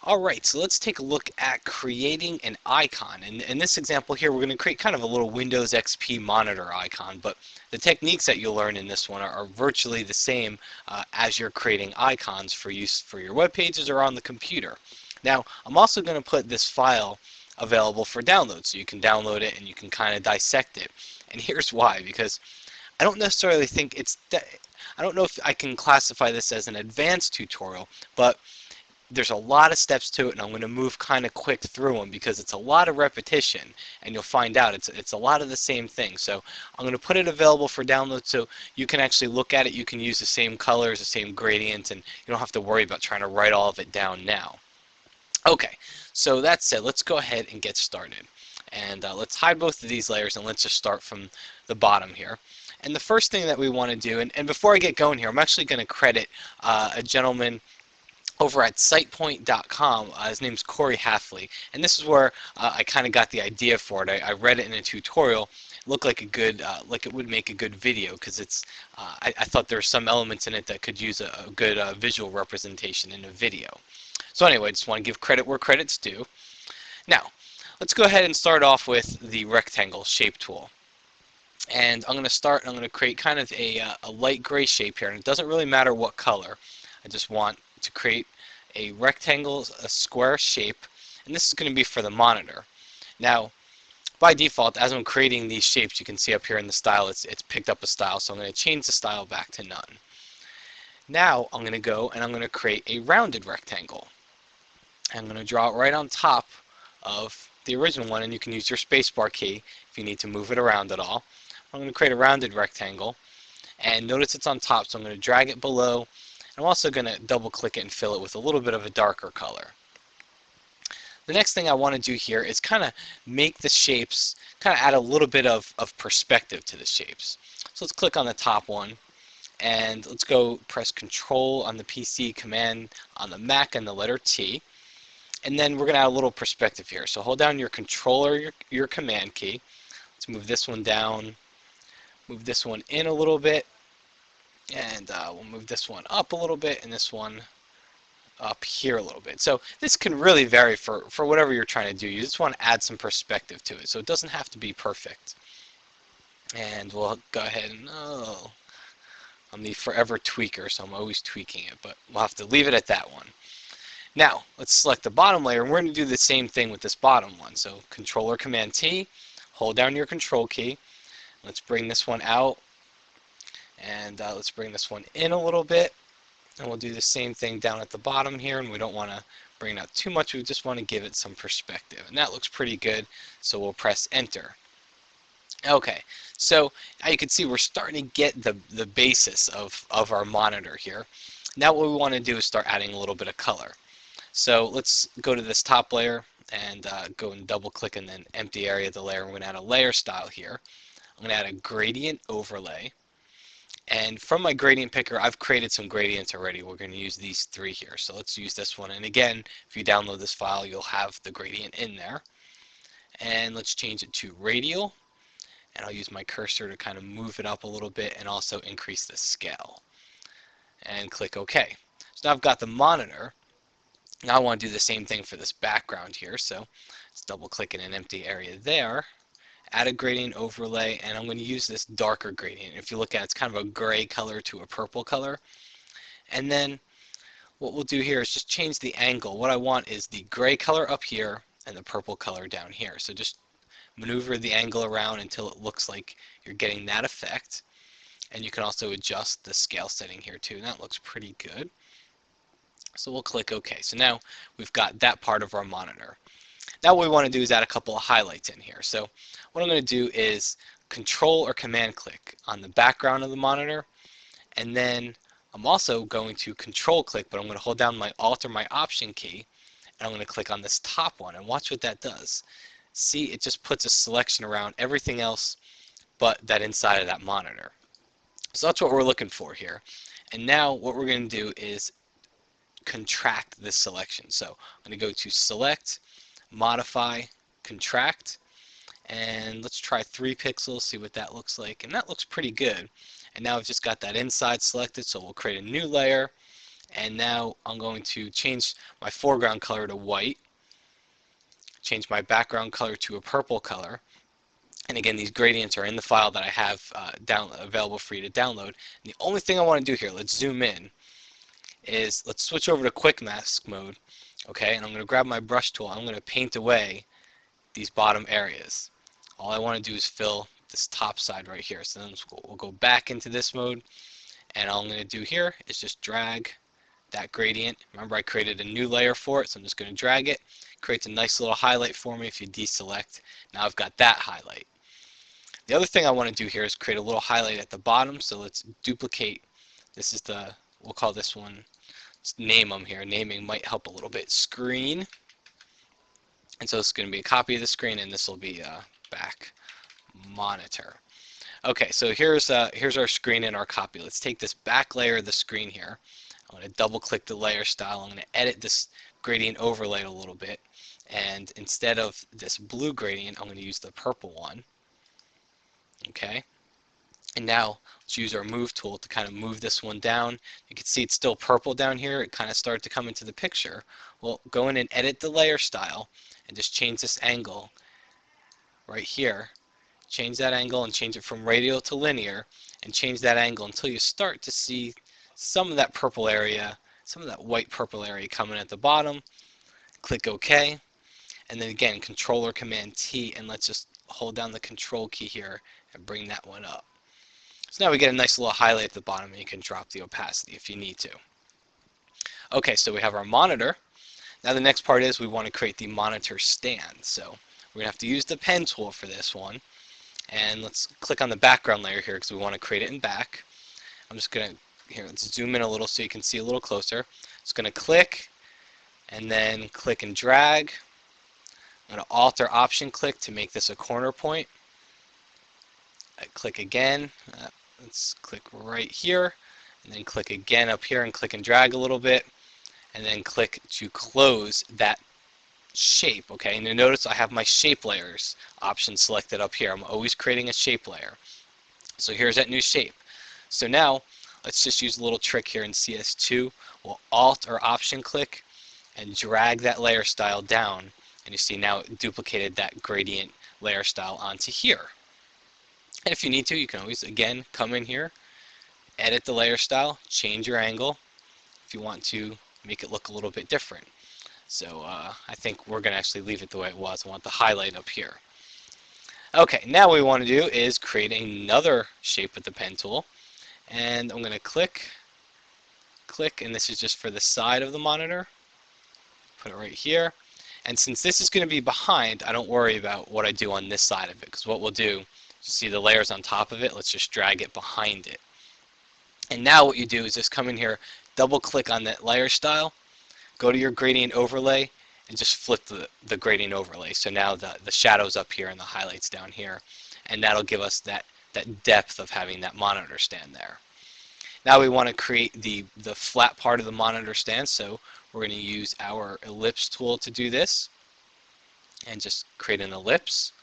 Alright, so let's take a look at creating an icon. And in this example here, we're going to create kind of a little Windows XP monitor icon, but the techniques that you'll learn in this one are virtually the same as you're creating icons for use for your web pages or on the computer. Now, I'm also going to put this file available for download, so you can download it and you can kind of dissect it. And here's why, because I don't necessarily think I don't know if I can classify this as an advanced tutorial, but there's a lot of steps to it, and I'm going to move kind of quick through them because it's a lot of repetition, and you'll find out it's a lot of the same thing. So I'm going to put it available for download so you can actually look at it. You can use the same colors, the same gradients, and you don't have to worry about trying to write all of it down now. Okay, so that said, let's go ahead and get started. And let's hide both of these layers, and let's just start from the bottom here. And the first thing that we want to do, and before I get going here, I'm actually going to credit a gentleman over at SitePoint.com. His name's Corey Halfley, and this is where I kind of got the idea for it. I read it in a tutorial. It looked like a good, like it would make a good video because it's. I thought there were some elements in it that could use a good visual representation in a video. So anyway, I just want to give credit where credit's due. Now, let's go ahead and start off with the rectangle shape tool. And I'm going to start. I'm going to create kind of a light gray shape here, and it doesn't really matter what color. I just want to create a rectangle, a square shape, and this is going to be for the monitor. Now, by default, as I'm creating these shapes, you can see up here in the style, it's picked up a style, so I'm going to change the style back to none. Now, I'm going to go and I'm going to create a rounded rectangle. I'm going to draw it right on top of the original one, and you can use your spacebar key if you need to move it around at all. I'm going to create a rounded rectangle, and notice it's on top, so I'm going to drag it below. I'm also going to double click it and fill it with a little bit of a darker color. The next thing I want to do here is kind of make the shapes, kind of add a little bit of perspective to the shapes. So let's click on the top one, and let's go press Control on the PC, Command on the Mac, and the letter T. And then we're going to add a little perspective here. So hold down your Control or your Command key. Let's move this one down, move this one in a little bit, and we'll move this one up a little bit and this one up here a little bit. So this can really vary for whatever you're trying to do. You just want to add some perspective to it, so it doesn't have to be perfect. And we'll go ahead and, I'm the forever tweaker, so I'm always tweaking it, but we'll have to leave it at that one. Now, let's select the bottom layer, and we're going to do the same thing with this bottom one. So Control or Command T, hold down your Control key. Let's bring this one out. And let's bring this one in a little bit, and we'll do the same thing down at the bottom here, and we don't want to bring it out too much, we just want to give it some perspective, and that looks pretty good, so we'll press enter. Okay, so now you can see we're starting to get the basis of our monitor here. Now what we want to do is start adding a little bit of color. So let's go to this top layer and go and double click in the empty area of the layer. We're going to add a layer style here. I'm going to add a gradient overlay. And from my gradient picker, I've created some gradients already. We're going to use these three here. So let's use this one. And again, if you download this file, you'll have the gradient in there. And let's change it to radial. And I'll use my cursor to kind of move it up a little bit and also increase the scale. And click OK. So now I've got the monitor. Now I want to do the same thing for this background here. So let's double click in an empty area there. Add a gradient overlay, and I'm going to use this darker gradient. If you look at it, it's kind of a gray color to a purple color. And then what we'll do here is just change the angle. What I want is the gray color up here and the purple color down here. So just maneuver the angle around until it looks like you're getting that effect. And you can also adjust the scale setting here too, and that looks pretty good. So we'll click OK. So now we've got that part of our monitor. Now what we want to do is add a couple of highlights in here. So what I'm going to do is Control or Command click on the background of the monitor, and then I'm also going to Control click, but I'm going to hold down my Alt or my Option key, and I'm going to click on this top one, and watch what that does. See, it just puts a selection around everything else but that inside of that monitor. So that's what we're looking for here. And now what we're going to do is contract this selection. So I'm going to go to Select, Modify, Contract, and let's try 3 pixels, see what that looks like, and that looks pretty good. And now I've just got that inside selected, so we'll create a new layer, And now I'm going to change my foreground color to white, change my background color to a purple color. And again, these gradients are in the file that I have available for you to download. And the only thing I want to do here, let's zoom in, is let's switch over to quick mask mode. Okay, and I'm going to grab my brush tool. I'm going to paint away these bottom areas. All I want to do is fill this top side right here. So then we'll go back into this mode, and all I'm going to do here is just drag that gradient. Remember, I created a new layer for it, so I'm just going to drag it. Creates a nice little highlight for me if you deselect. Now I've got that highlight. The other thing I want to do here is create a little highlight at the bottom, so let's duplicate. This is we'll call this one, let's name them here. Naming might help a little bit. Screen. And so it's going to be a copy of the screen, and this will be back monitor. Okay, so here's our screen and our copy. Let's take this back layer of the screen here. I'm going to double click the layer style. I'm going to edit this gradient overlay a little bit, and instead of this blue gradient, I'm going to use the purple one. Okay, and now let's use our move tool to kind of move this one down. You can see it's still purple down here. It kind of started to come into the picture. Well, go in and edit the layer style and just change this angle right here. Change that angle and change it from radial to linear, and change that angle until you start to see some of that purple area, some of that white purple area coming at the bottom. Click OK, and then again, Control or Command T, and let's just hold down the Control key here and bring that one up. So now we get a nice little highlight at the bottom, and you can drop the opacity if you need to. Okay, so we have our monitor. Now the next part is we want to create the monitor stand. So we're going to have to use the pen tool for this one. And let's click on the background layer here because we want to create it in back. I'm just going to, here, let's zoom in a little so you can see a little closer. Just going to click, and then click and drag. I'm going to Alt or Option click to make this a corner point. I click again. Let's click right here, and then click again up here and click and drag a little bit, and then click to close that shape. Okay, and you notice I have my shape layers option selected up here. I'm always creating a shape layer. So here's that new shape. So now let's just use a little trick here in CS2. We'll Alt or Option click and drag that layer style down, and you see now it duplicated that gradient layer style onto here. And if you need to, you can always again come in here, edit the layer style, change your angle if you want to make it look a little bit different. So I think we're going to actually leave it the way it was. I want the highlight up here. Okay, now what we want to do is create another shape with the pen tool. And I'm going to click, and this is just for the side of the monitor. Put it right here. And since this is going to be behind, I don't worry about what I do on this side of it, because what we'll do, you see the layers on top of it, let's just drag it behind it. And now what you do is just come in here, double click on that layer style, go to your gradient overlay, and just flip the gradient overlay. So now the shadow's up here and the highlights down here, and that'll give us that depth of having that monitor stand there. Now we want to create the flat part of the monitor stand, so we're going to use our ellipse tool to do this, and just create an ellipse.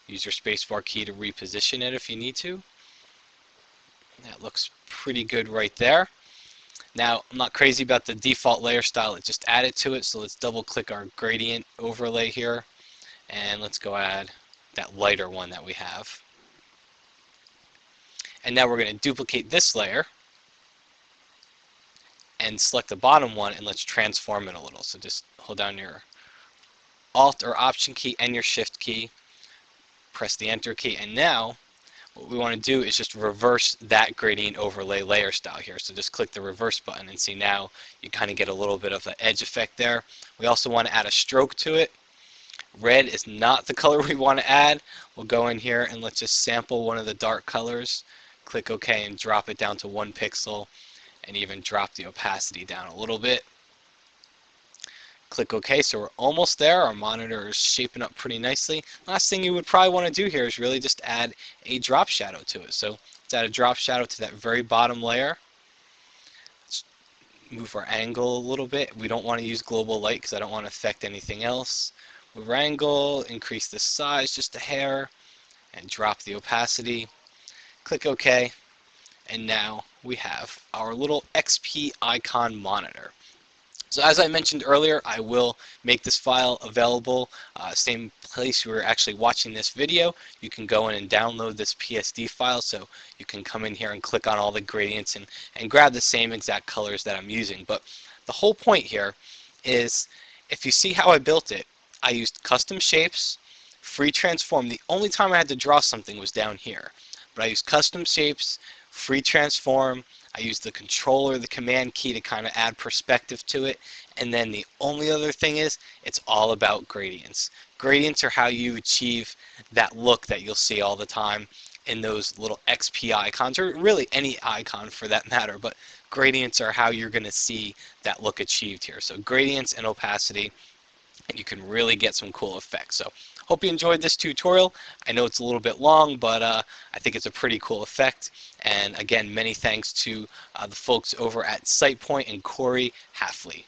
Use your spacebar key to reposition it if you need to. That looks pretty good right there. Now, I'm not crazy about the default layer style it just added to it, so let's double click our gradient overlay here, and let's go add that lighter one that we have. And now we're going to duplicate this layer and select the bottom one, and let's transform it a little. So just hold down your Alt or Option key and your Shift key, press the Enter key, and now what we want to do is just reverse that gradient overlay layer style here. So just click the reverse button, and see now you kind of get a little bit of an edge effect there. We also want to add a stroke to it. Red is not the color we want to add. We'll go in here and let's just sample one of the dark colors. Click OK and drop it down to 1 pixel, and even drop the opacity down a little bit. Click OK, so we're almost there. Our monitor is shaping up pretty nicely. Last thing you would probably want to do here is really just add a drop shadow to it. So let's add a drop shadow to that very bottom layer. Let's move our angle a little bit. We don't want to use global light because I don't want to affect anything else. Move our angle, increase the size just a hair, and drop the opacity. Click OK, and now we have our little XP icon monitor. So as I mentioned earlier, I will make this file available, same place you were actually watching this video. You can go in and download this PSD file, so you can come in here and click on all the gradients and grab the same exact colors that I'm using. But the whole point here is, if you see how I built it, I used custom shapes, free transform. The only time I had to draw something was down here. But I used custom shapes, free transform, I used the controller, the command key to kind of add perspective to it. And then the only other thing is, it's all about gradients. Gradients are how you achieve that look that you'll see all the time in those little XP icons, or really any icon for that matter. But gradients are how you're going to see that look achieved here. So gradients and opacity, and you can really get some cool effects. So hope you enjoyed this tutorial. I know it's a little bit long, but I think it's a pretty cool effect. And again, many thanks to the folks over at SitePoint and Corey Halfley.